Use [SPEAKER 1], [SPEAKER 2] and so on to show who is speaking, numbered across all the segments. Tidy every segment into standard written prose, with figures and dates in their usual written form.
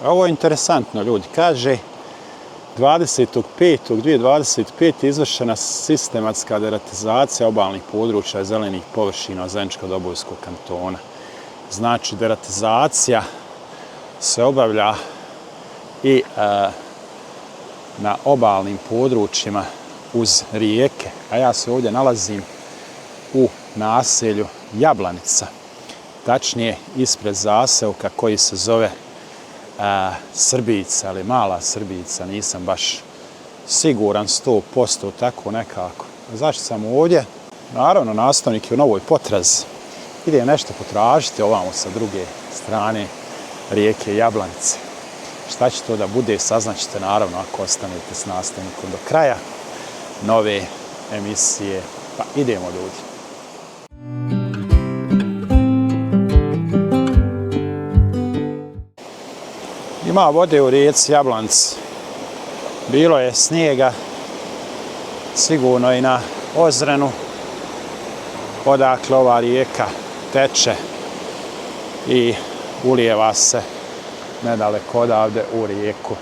[SPEAKER 1] Ovo je interesantno, ljudi. Kaže, 20.5.2025. izvršena sistematska deratizacija obalnih područja i zelenih površina Zeničko-Dobojskog kantona. Znači, deratizacija se obavlja i na obalnim područjima uz rijeke. A ja se ovdje nalazim u naselju Jablanica. Tačnije, ispred zaseoka koji se zove Srbica, ali mala Srbica, nisam baš siguran 100%, tako nekako. Zašto sam ovdje? Naravno, nastavnik je u novoj potrazi. Idem nešto potražiti ovamo sa druge strane rijeke Jablanice. Šta će to da bude, saznaćete naravno ako ostanete s nastavnikom do kraja nove emisije. Pa idemo, ljudi. Ima vode u rijeci Jablanici. Bilo je snijega, sigurno i na Ozrenu, odakle ova rijeka teče i ulijeva se nedaleko odavde u rijeku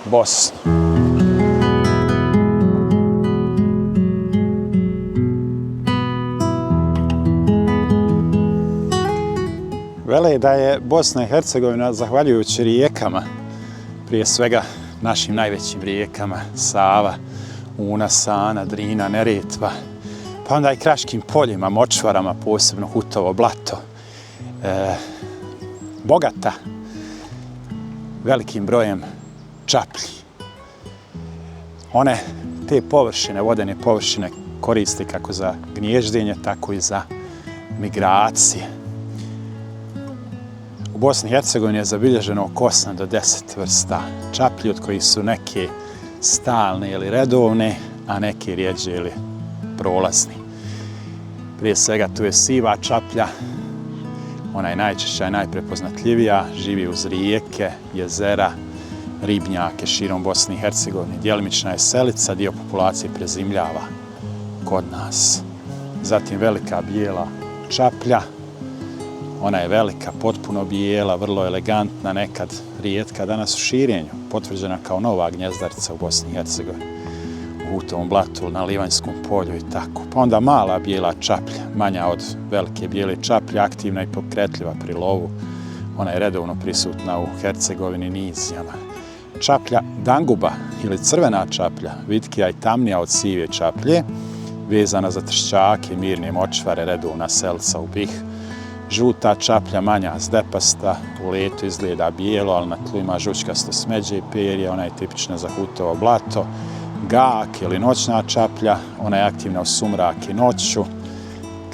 [SPEAKER 1] Bosnu. Vele da je Bosna i Hercegovina, zahvaljujući rijekama, prije svega našim najvećim rijekama, Sava, Una, Sana, Drina, Neretva, pa onda i kraškim poljima, močvarama, posebno Hutovo blato, bogata velikim brojem čaplji. One te površine, vodene površine, koriste kako za gnježdenje, tako i za migracije. U Bosni i Hercegovini je zabilježeno oko 8 do 10 vrsta čaplji, od kojih su neke stalne ili redovne, a neke rjeđe ili prolazni. Prije svega tu je siva čaplja, ona je najčešća i najprepoznatljivija, živi uz rijeke, jezera, ribnjake širom Bosne i Hercegovine. Djelimična je selica, dio populacije prezimljava kod nas. Zatim velika bijela čaplja, ona je velika, potpuno bijela, vrlo elegantna, nekad rijetka, danas u širenju, potvrđena kao nova gnjezdarica u Bosni i Hercegovini, u Hutovom blatu, na Livanjskom polju i tako. Pa onda mala bijela čaplja, manja od velike bijele čaplje, aktivna i pokretljiva pri lovu. Ona je redovno prisutna u Hercegovini, nizijama. Čaplja danguba ili crvena čaplja, vitkija i tamnija od sive čaplje, vezana za tršćake, mirne močvare, redovna selica u BiH. Žuta čaplja, manja, zdepasta, u letu izgleda bijelo, ali na tlu ima žučkasto smeđe i perje, ona je tipična za Hutovo blato. Gak ili noćna čaplja, ona je aktivna u sumrak i noću,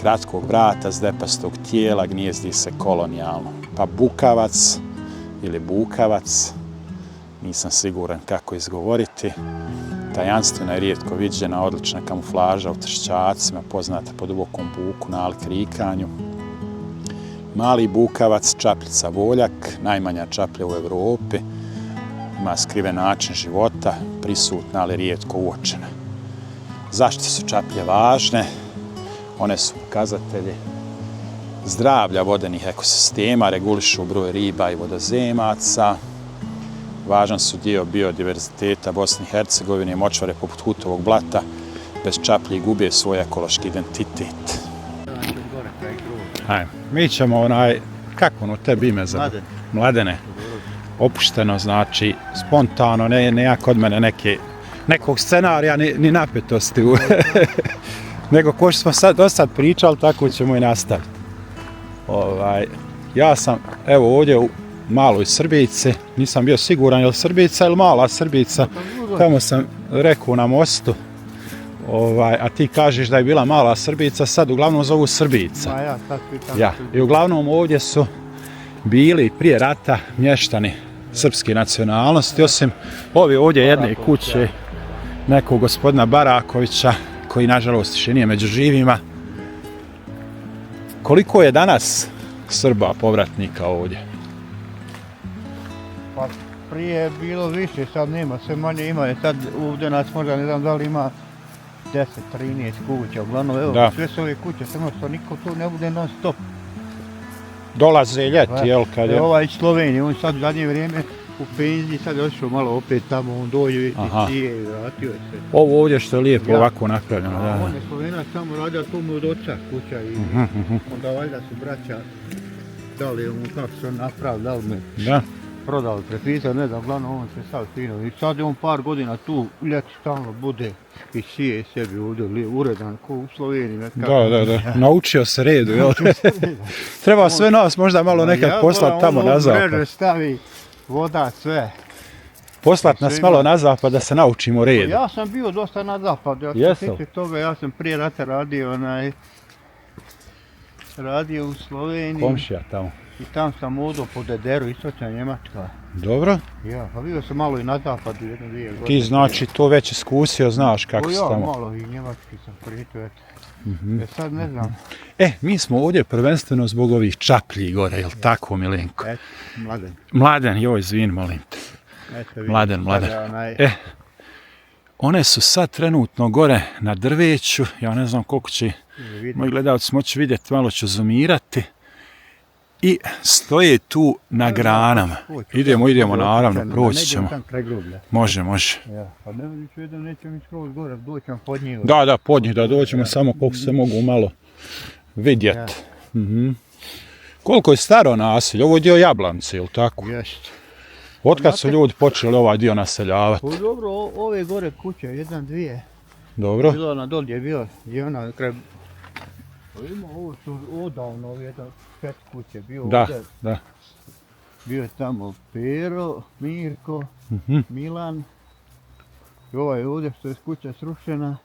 [SPEAKER 1] kratkog vrata, zdepastog tijela, gnijezdi se kolonijalno. Pa bukavac ili bukavac, nisam siguran kako izgovoriti, tajanstvena i rijetko viđena, odlična kamuflaža u tršćacima, poznata po dubokom buku, nalik rikanju. Mali bukavac, čapljica voljak, najmanja čaplja u Evropi, ima skriven način života, prisutna ali rijetko uočena. Zašto su čaplje važne? One su pokazatelji zdravlja vodenih ekosistema, regulišu broj riba i vodozemaca, važan su dio biodiverziteta Bosne i Hercegovine i močvare poput Hutovog blata, bez čaplji gube svoj ekološki identitet. Ajme, mi ćemo kako ono tebi ime za Mladene. Opušteno, znači spontano, ne kod mene nekog scenarija ni napetosti. Nego ko što smo do sad pričali, tako ćemo i nastaviti. Ja sam evo ovdje u maloj Srbici, nisam bio siguran je li Srbica ili mala Srbica, tamo sam rekao na mostu, a ti kažeš da je bila mala Srbica, sad uglavnom zovu Srbica. Ja, i uglavnom ovdje su bili prije rata mještani srpske nacionalnosti, osim ove ovdje jedne kuće nekog gospodina Barakovića, koji nažalost više nije među živima. Koliko je danas Srba povratnika ovdje?
[SPEAKER 2] Pa prije je bilo više, sad nema, sve manje ima. Sad ovdje nas možda ne znam da li ima 10-13 kuća, uglavnom evo, sve su ove kuće, samo što niko tu ne bude non stop.
[SPEAKER 1] Dolaze ljeti, jel, kad je...
[SPEAKER 2] Ovaj iz Slovenije, on sad u zadnje vrijeme u penziji, sad je otišao malo opet tamo, on dođe i sije i vratio je se.
[SPEAKER 1] Ovo ovdje što je lijepo ovako napravljeno, da.
[SPEAKER 2] On je Slovenac samo radio to mu od oca kuća i onda valjda su braća dali mu kako se on napravili, da li me prodali, prepisali, ne znam, uglavnom on se sad fino. I sad je on par godina tu, ljeti stalno bude i sije sebi ovdje uredan, ko u Sloveniji.
[SPEAKER 1] Da. Naučio se redu, jel? Treba sve nas možda malo nekad poslati tamo na zapad.
[SPEAKER 2] Mreže stavi, voda, sve.
[SPEAKER 1] Poslati nas malo na zapad da se naučimo redu.
[SPEAKER 2] Ja sam bio dosta na zapadu, ja sam prije rata radio u Sloveniji.
[SPEAKER 1] Komšija tamo.
[SPEAKER 2] I tam sam odao po Dederu, istočna Njemačka.
[SPEAKER 1] Dobro.
[SPEAKER 2] Ja, pa bio sam malo i na zapadu, 1-2 godine.
[SPEAKER 1] Ti znači to već iskusio, znaš kako si tamo.
[SPEAKER 2] Ja, malo i njemački sam prijetio, eto. Sad ne znam.
[SPEAKER 1] Mi smo ovdje prvenstveno zbog ovih čaplji gore, jel tako, Milenko?
[SPEAKER 2] Eto, Mladen.
[SPEAKER 1] Mladen, joj, izvin, molim te. Mladen. One su sad trenutno gore na drveću, ja ne znam koliko će moji gledalci moći vidjeti, malo ću zoomirati. I stoje tu na granama. Idemo, naravno, proći ćemo. Može.
[SPEAKER 2] Ja, pa nećemo ići skroz gore, doćemo pod njih.
[SPEAKER 1] Da, pod njih, da doćemo samo koliko se mogu malo vidjeti. Koliko je staro naselje? Ovo je dio Jablance, ili tako?
[SPEAKER 2] Jeste.
[SPEAKER 1] Otkad su ljudi počeli ovaj dio naseljavati?
[SPEAKER 2] Dobro, ove gore kuće, 1-2.
[SPEAKER 1] Dobro.
[SPEAKER 2] Bilo na dolje je bio, je ona kraj... Ovo su odavno, ove 5 kuće bio ovdje.
[SPEAKER 1] Da.
[SPEAKER 2] Bio je tamo Pero, Mirko, Milan. I ovaj ovdje što je kuća srušena.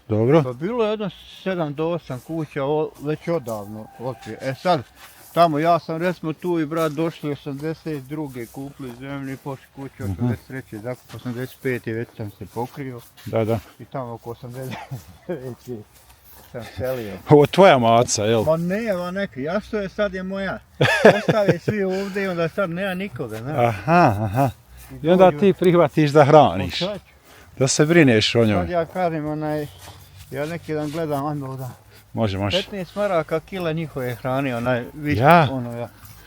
[SPEAKER 1] Dobro.
[SPEAKER 2] Pa bilo je jedno 7 do 8 kuća već odavno. Sad, tamo ja sam recimo tu i brat došli 82. kupili zemlju i pošli kuću 83. zakup 85. već sam se pokrio.
[SPEAKER 1] Da.
[SPEAKER 2] I tamo oko 89. sam selio.
[SPEAKER 1] Ovo tvoja maca, jel?
[SPEAKER 2] Ma neki, jasno je, sad je moja. Ostave svi ovdje i onda sad nema nikoga, znaš.
[SPEAKER 1] Aha. I onda ti prihvatiš da hraniš. Da se brineš o njoj.
[SPEAKER 2] Sad ja kažem, ja neki dan gledam,
[SPEAKER 1] Može.
[SPEAKER 2] 15 maraka kila njihove hrane, više,
[SPEAKER 1] ja.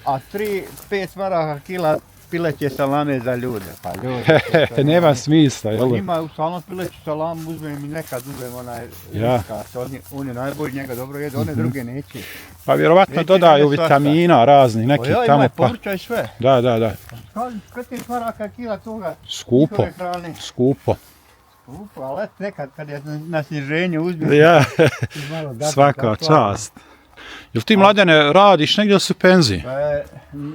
[SPEAKER 2] A 5 maraka kila pileće salame za ljude. Pa
[SPEAKER 1] nema smisla, jel?
[SPEAKER 2] Ima u salonu pileću salamu, uzmem i nekad on je najbolji, njega dobro jede, one druge neće.
[SPEAKER 1] Pa vjerovatno dodaju vitamina raznih, neki tamo
[SPEAKER 2] ima povrća i sve.
[SPEAKER 1] Da.
[SPEAKER 2] 15 maraka kila toga njihove hrane.
[SPEAKER 1] Skupo,
[SPEAKER 2] ali nekad kad je na sniženju uzmem.
[SPEAKER 1] Ja, svaka čast. Jel ti, Mladene, radiš negdje ili si u penziji?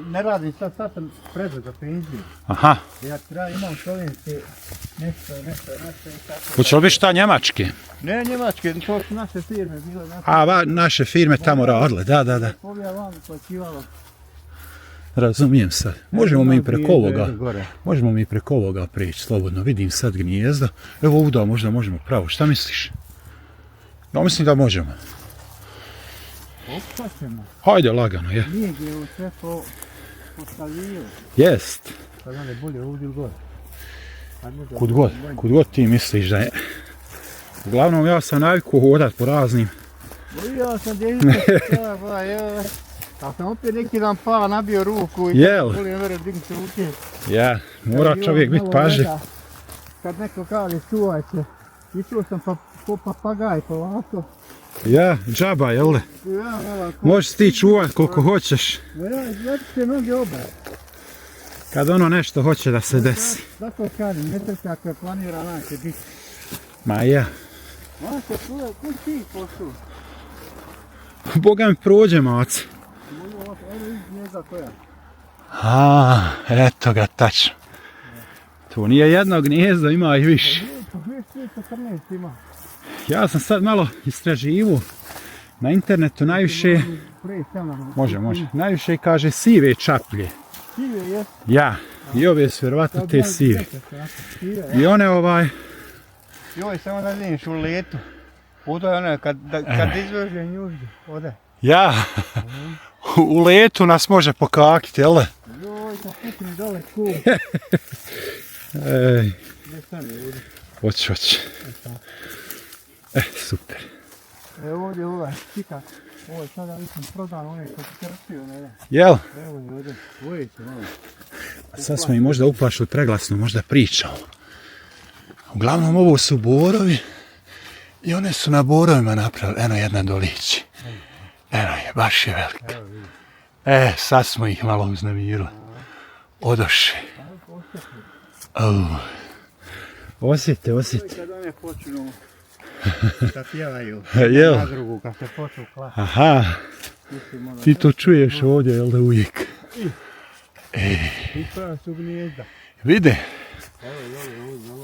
[SPEAKER 2] Ne radim, sad sam prezao za penziju.
[SPEAKER 1] Aha.
[SPEAKER 2] Ja imam slovenske nešto.
[SPEAKER 1] Hoće li biti šta njemački?
[SPEAKER 2] Ne njemački, to su naše firme bile.
[SPEAKER 1] Naše firme tamo radile, da.
[SPEAKER 2] Povija vam plaćivalo.
[SPEAKER 1] Razumijem sad. Možemo mi preko ovoga prijeći slobodno. Vidim sad gnijezdo. Evo ovdje možda možemo pravo. Šta misliš? Ja mislim da možemo.
[SPEAKER 2] Općemo.
[SPEAKER 1] Hajde lagano, je.
[SPEAKER 2] Nije gdje u sve postavio.
[SPEAKER 1] Jest.
[SPEAKER 2] Pa da ne bolje ovdje ili gore.
[SPEAKER 1] Kud god ti misliš da je. Uglavnom ja sam naviku hodat po raznim.
[SPEAKER 2] Ja sam djevice, a sam opet neki dan pala, nabio ruku i volim vere digniti ruke.
[SPEAKER 1] Ja, mora čovjek biti pažljiv.
[SPEAKER 2] Kad neko kaže čuvaj se, išao sam po papagaj polako.
[SPEAKER 1] Ja, džaba, jel le? Možeš ti čuvat koliko hoćeš.
[SPEAKER 2] Ja se noge obe.
[SPEAKER 1] Kad ono nešto hoće da se desi.
[SPEAKER 2] Zato kažem, ne trče ako je planirana će biti.
[SPEAKER 1] Ma ja.
[SPEAKER 2] Maša, kud ti pošao?
[SPEAKER 1] Boga mi prođe, maca.
[SPEAKER 2] Evo iz gnjezda koja.
[SPEAKER 1] Eto ga, tačno. Tu nije jedno gnjezdo, ima ih više.
[SPEAKER 2] Pa 14 ima.
[SPEAKER 1] Ja sam sad malo istraživo na internetu najviše... Može. Najviše kaže sive čaplje.
[SPEAKER 2] Sive, jes?
[SPEAKER 1] Ja. I ove su vjerovatno te sive. I one
[SPEAKER 2] Joj, samo da vidiš u letu. Ovdje je ono, kad izveže njužde, ovdje.
[SPEAKER 1] Ja. U letu nas može pokakiti, jel?
[SPEAKER 2] Joj, kad pukni dole kup.
[SPEAKER 1] Ej. Hoće. Super.
[SPEAKER 2] Evo ovdje čika. Ovo je sada nisam prodan, on je što ti trpio, ne da.
[SPEAKER 1] Jel?
[SPEAKER 2] Evo je ovdje, dvojice, malo.
[SPEAKER 1] Sad smo i možda uplašili preglasno, možda pričamo. Uglavnom ovo su borovi i one su na borovima napravili, eno jedna dolići. Eno je, baš je velika. Sad smo ih malo uznemirili. Odoše. Osjete.
[SPEAKER 2] Kad one počnu da pjevaju na drugu, kad se počnu klati.
[SPEAKER 1] Aha, ti to čuješ ovdje, jel da uvijek?
[SPEAKER 2] I prava su gnijezda.
[SPEAKER 1] Vide,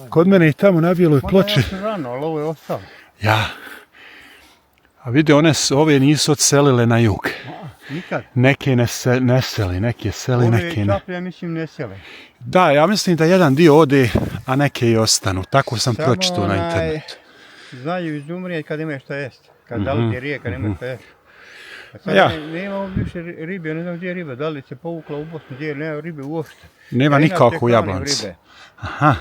[SPEAKER 1] kod mene i tamo na bijeloj ploči.
[SPEAKER 2] Možda ja sam rano, ali ovo je ostalo.
[SPEAKER 1] Ja. A vide, ove nisu odselile na jug.
[SPEAKER 2] Nikad.
[SPEAKER 1] Neke ne seli, neke seli, neke ne.
[SPEAKER 2] Ove čaplje, mislim, ne sele.
[SPEAKER 1] Da, ja mislim da jedan dio ode, a neke i ostanu. Tako sam pročitao na internetu.
[SPEAKER 2] Znaju izumrijeti kad imaju šta jest. Kad dalje rijeka nema šta jest. A sad nema više ribe, ne znam gdje je riba. Da li se povukla u Bosnu, gdje nema ribe uopšte.
[SPEAKER 1] Nema nikako u Jabloncu.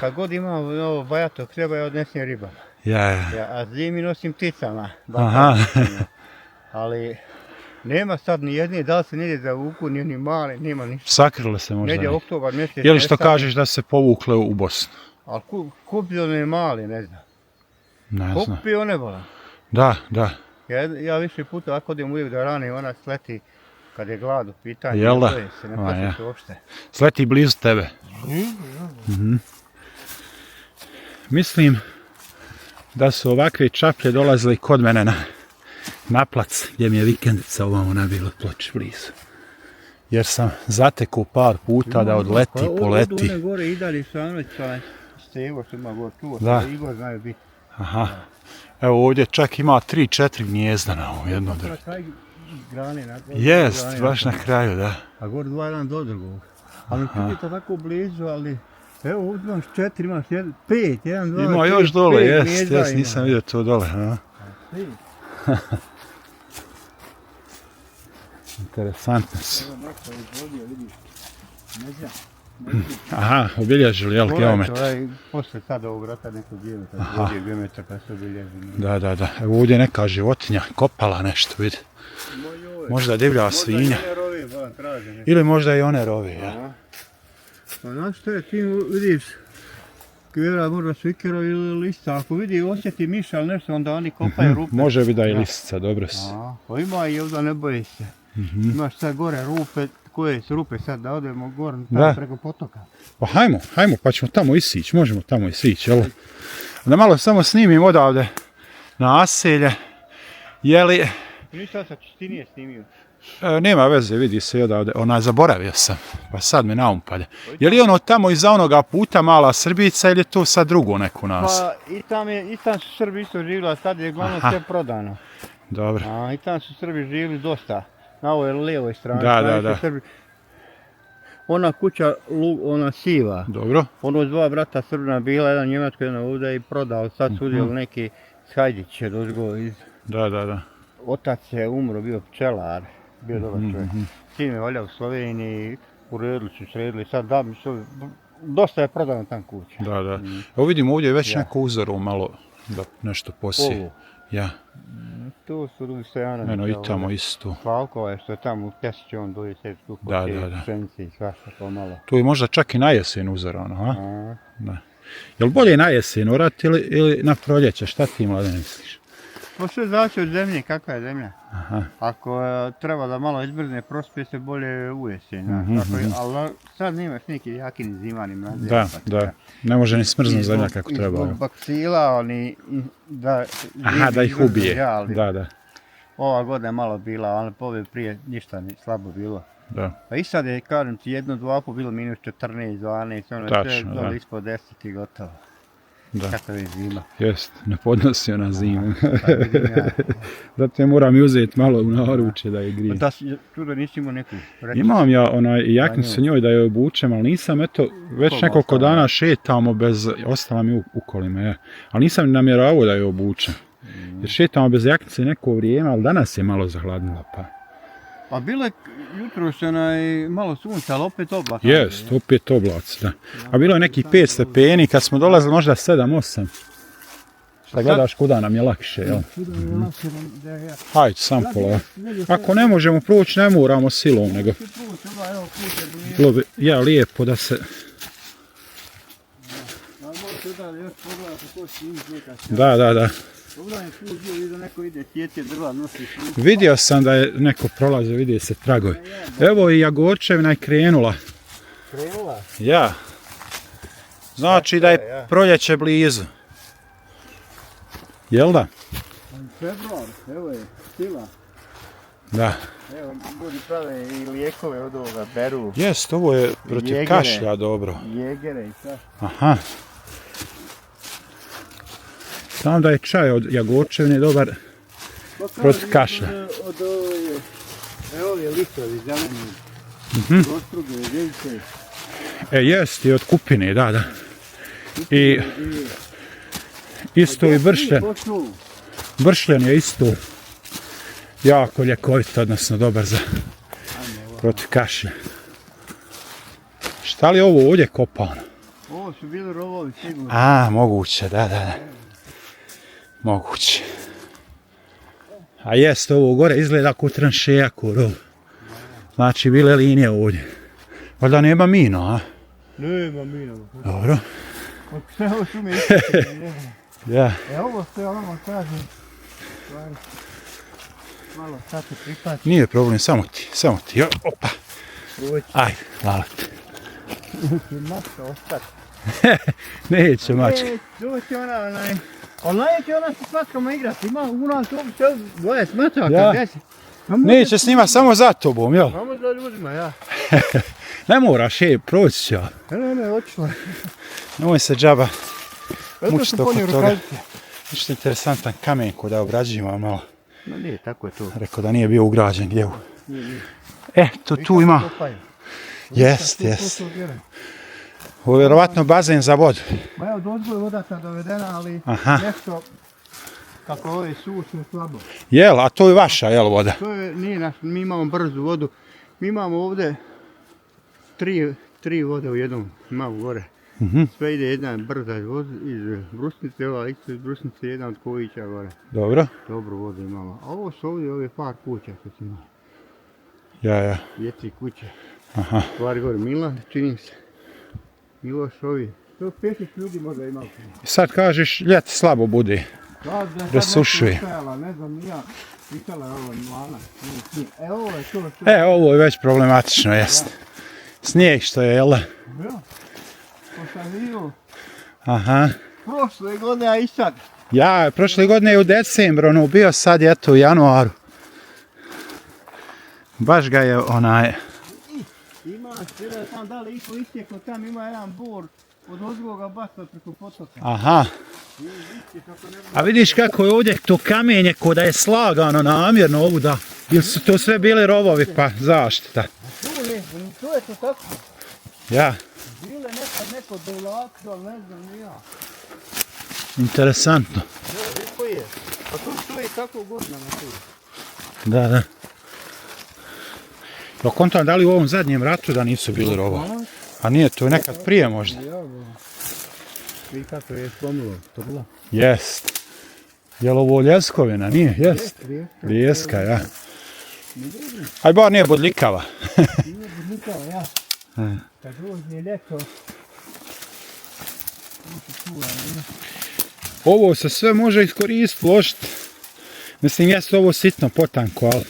[SPEAKER 2] Kad god ima bajatog treba je odnesem riba. A zimi nosim pticama. Ali nema sad ni jedne, da li se negdje zavuku, ni oni mali, nema ništa.
[SPEAKER 1] Sakrile se možda.
[SPEAKER 2] Negdje oktobar mjesec.
[SPEAKER 1] Je li što kažeš da se povukle u Bosnu?
[SPEAKER 2] Ali kupio one mali, ne znam.
[SPEAKER 1] Ne znam.
[SPEAKER 2] Kupio ne vola.
[SPEAKER 1] Da.
[SPEAKER 2] Ja više puta ako odem uvijek da rane, ona sleti kad je glad u pitanju.
[SPEAKER 1] Jel da?
[SPEAKER 2] Ne plaća se uopšte.
[SPEAKER 1] Sleti blizu tebe. Mislim da su ovakve čaplje dolazile kod mene na plac gdje mi je vikendica ovamo na Bijeloj ploči blizu. Jer sam zatekao par puta da odleti, poleti.
[SPEAKER 2] Od one gore i dalje Sanovića, Stevo što ima gore tu, Igor znaju biti.
[SPEAKER 1] Aha. Evo ovdje čak ima 3-4 gnijezda na ovom jednom drvu. Jest, baš na kraju, da.
[SPEAKER 2] A gore dva jedan do drugog. Ali vidite tako blizu, ali evo ovdje imaš 4, imaš 5, 1, 2,
[SPEAKER 1] ima još dole, jest, nisam vidio to dole. Interesantno su. Aha, obilježili, jel, geometar?
[SPEAKER 2] Posle sada ovog rata nekog geometra pa se obilježili.
[SPEAKER 1] Da. Evo ovdje neka životinja kopala nešto, vidi. Možda divlja svinja. Ili možda i one rove, ja.
[SPEAKER 2] Pa znaš što je, ti vidiš, kvjera možda svikero ili lista, ako vidi osjeti miša ili nešto, onda oni kopaju rupe.
[SPEAKER 1] Može bi da je listica, dobro si.
[SPEAKER 2] Pa ima i ovdje, ne boji se. Imaš sad gore rupe, koje su rupe sad da odemo gore tamo preko potoka.
[SPEAKER 1] Pa hajmo, pa ćemo tamo isići, možemo tamo isići, jel? Da malo samo snimim odavde na naselje, jeli...
[SPEAKER 2] Ništa sa čistinije snimio.
[SPEAKER 1] Nema veze, vidi se odavde, zaboravio sam, pa sad me naumpade. Je li ono tamo iza onoga puta Mala Srbica ili je to sad drugo neko nas?
[SPEAKER 2] Pa i tam su Srbi isto živjeli, a sad je glavno sve prodano.
[SPEAKER 1] Dobro.
[SPEAKER 2] I tam su Srbi živjeli dosta, na ovoj lijevoj strani.
[SPEAKER 1] Da.
[SPEAKER 2] Ona kuća, ona siva.
[SPEAKER 1] Dobro.
[SPEAKER 2] Ono dva brata Srbina bila, jedan Njemačko, jedan ovdje i prodao, sad su udjeli neki Hajdić je došao iz...
[SPEAKER 1] Da.
[SPEAKER 2] Otac je umro, bio pčelar, bio dobar čovjek. Sin je valjao u Sloveniji, uredili su, sredili, sad da mi su... Dosta je prodano tam kuća.
[SPEAKER 1] Da. Evo vidim ovdje je već neko uzoro malo da nešto posije.
[SPEAKER 2] Ovo?
[SPEAKER 1] Ja.
[SPEAKER 2] Tu su Rudi Stojanovića.
[SPEAKER 1] Eno i tamo isto.
[SPEAKER 2] Slavkova je što je tamo u Pjesiću, on dođe sve tu posije pšenice i svašta pomalo.
[SPEAKER 1] Tu je možda čak i na jesen uzorano, a? Da. Jel bolje na jesen orati ili na proljeće? Šta ti, mlade, misliš?
[SPEAKER 2] Pa sve zavisi od zemlje, kakva je zemlja. Ako treba da malo izbrzne, prospije se bolje u jesen. Ali sad nemaš neki jaki ni zima, ni mraze.
[SPEAKER 1] Da. Ne može ni smrzna zemlja kako treba.
[SPEAKER 2] I zbog baksila, oni da
[SPEAKER 1] ih ubije. Da.
[SPEAKER 2] Ova godina je malo bila, ali ove prije ništa slabo bilo.
[SPEAKER 1] Da.
[SPEAKER 2] Pa i sad je, kažem ti, 1-2 bilo minus 14, 12, ono sve dole ispod 10 i gotovo.
[SPEAKER 1] Da.
[SPEAKER 2] Kako je zima.
[SPEAKER 1] Jest, ne podnosi ona zimu. Zato je moram i uzeti malo u naručje da je grije.
[SPEAKER 2] Da čudo nisi imao neku?
[SPEAKER 1] Imam ja jaknicu njoj da je obučem, ali nisam, već nekoliko dana šetamo bez, ostala mi u kolima, ali nisam namjeravao da je obučem. Jer šetamo bez jaknice neko vrijeme, ali danas je malo zahladnilo, pa.
[SPEAKER 2] A bilo je jutro što malo sunca, ali opet oblak.
[SPEAKER 1] Jest, opet oblac, da. A bilo je nekih 5 stepeni, kad smo dolazili možda 7-8. Šta gledaš kuda nam je lakše, jel?
[SPEAKER 2] Kuda mi je lakše da ja...
[SPEAKER 1] Hajde, sam pola. Ako ne možemo proći, ne moramo silom, nego... Bilo bi, ja, lijepo da se... Da. Vidio sam da je neko prolazio, vidi se tragovi. Evo i Jagorčevina je krenula.
[SPEAKER 2] Krenula?
[SPEAKER 1] Ja. Znači da je proljeće blizu. Jel da?
[SPEAKER 2] Februar, evo je, stila.
[SPEAKER 1] Da.
[SPEAKER 2] Evo, ljudi prave i lijekove od ovoga, beru.
[SPEAKER 1] Jest, ovo je protiv
[SPEAKER 2] Jegere.
[SPEAKER 1] kašlja dobro.
[SPEAKER 2] Jegere i sve.
[SPEAKER 1] Aha. Znam da je čaj od Jagorčevine dobar protiv kašlja.
[SPEAKER 2] Od ove, evo je listovi zeleni. Ostruge, vidite.
[SPEAKER 1] Jest, i od kupine, da. I isto i bršljen. Bršljen je isto jako ljekovit, odnosno dobar za protiv kašlja. Šta li je ovo ovdje kopano?
[SPEAKER 2] Ovo su bili rovovi sigurno.
[SPEAKER 1] A, moguće, da. Moguće. A jest, ovo gore izgleda kao tranšeja, kao rov. Znači, bile linije ovdje. Valjda nema mina, a?
[SPEAKER 2] Nema mina.
[SPEAKER 1] Dobro.
[SPEAKER 2] Sve ovo šume ističe.
[SPEAKER 1] Ja.
[SPEAKER 2] Ovo sve ovamo kažem. Malo sad se pripati.
[SPEAKER 1] Nije problem, samo ti. Opa. Ajde, hvala ti.
[SPEAKER 2] Neće mačka ostati.
[SPEAKER 1] Neće mačka.
[SPEAKER 2] Doći onaj će ona s mačkama igrati. Ima u nas uopće 20 mačaka.
[SPEAKER 1] Ja.
[SPEAKER 2] 10.
[SPEAKER 1] Neće s njima samo za tobom, jel?
[SPEAKER 2] Samo za ljudima, ja.
[SPEAKER 1] Ne moraš, proći će.
[SPEAKER 2] Ne, otišla.
[SPEAKER 1] Nemoj se džaba mučiti oko toga.
[SPEAKER 2] Rukavice.
[SPEAKER 1] Nešto interesantan kamen koji da obrađujemo malo.
[SPEAKER 2] No nije, tako je to.
[SPEAKER 1] Rekao da nije bio ugrađen gdje. Tu ima. Jest. Ovo je vjerovatno bazen za vodu.
[SPEAKER 2] Ma evo, dozgo je voda sad dovedena, ali nešto kako ove sušne slabo.
[SPEAKER 1] Jel, a to je vaša, jel, voda?
[SPEAKER 2] To je, nije naš, mi imamo brzu vodu. Mi imamo ovdje tri vode u jednom, imamo gore. Sve ide jedna brza iz Brusnice, ova isto iz Brusnice, jedna od Kovića gore.
[SPEAKER 1] Dobro.
[SPEAKER 2] Dobru vodu imamo. A ovo su ovdje ove par kuća što ima.
[SPEAKER 1] Ja.
[SPEAKER 2] 2-3 kuće.
[SPEAKER 1] Aha.
[SPEAKER 2] Stvari gore, Milan, čini se. Miloš ovi. To 5 ljudi možda ima.
[SPEAKER 1] Sad kažeš, ljeti slabo bude. Presušuje.
[SPEAKER 2] Ne znam, ja pitala je ovo Milana. Ovo je to.
[SPEAKER 1] Ovo je već problematično, jest. Snijeg što je, jel da?
[SPEAKER 2] Ja. To sam vidio.
[SPEAKER 1] Aha.
[SPEAKER 2] Prošle godine, a i sad.
[SPEAKER 1] Ja, prošle godine je u decembru, bio sad je u januaru. Baš ga je onaj...
[SPEAKER 2] Ima, gledaj tam da li iko istjeklo, tam ima jedan bor od ozgoga basa preko potoka.
[SPEAKER 1] Aha. A vidiš kako je ovdje to kamenje ko da je slagano namjerno ovu da... Ili su to sve bili rovovi pa zaštita?
[SPEAKER 2] To je to tako.
[SPEAKER 1] Ja.
[SPEAKER 2] Bile nekad neko dolaklo, ali ne znam ni ja.
[SPEAKER 1] Interesantno.
[SPEAKER 2] Lijepo je. A to stoji tako godinama tu.
[SPEAKER 1] Da. Ja kontam da li u ovom zadnjem ratu da nisu bili rovovi. A nije, to je nekad prije možda.
[SPEAKER 2] I kako je spomilo, to bila?
[SPEAKER 1] Jest. Je li ovo ljeskovina? Nije, jest. Ljeska, ja. Aj bar nije bodljikava.
[SPEAKER 2] Nije bodljikava, ja. Kad uzme ljeto...
[SPEAKER 1] Ovo se sve može iskoristiti, ložiti. Mislim, jest ovo sitno potanko, ali...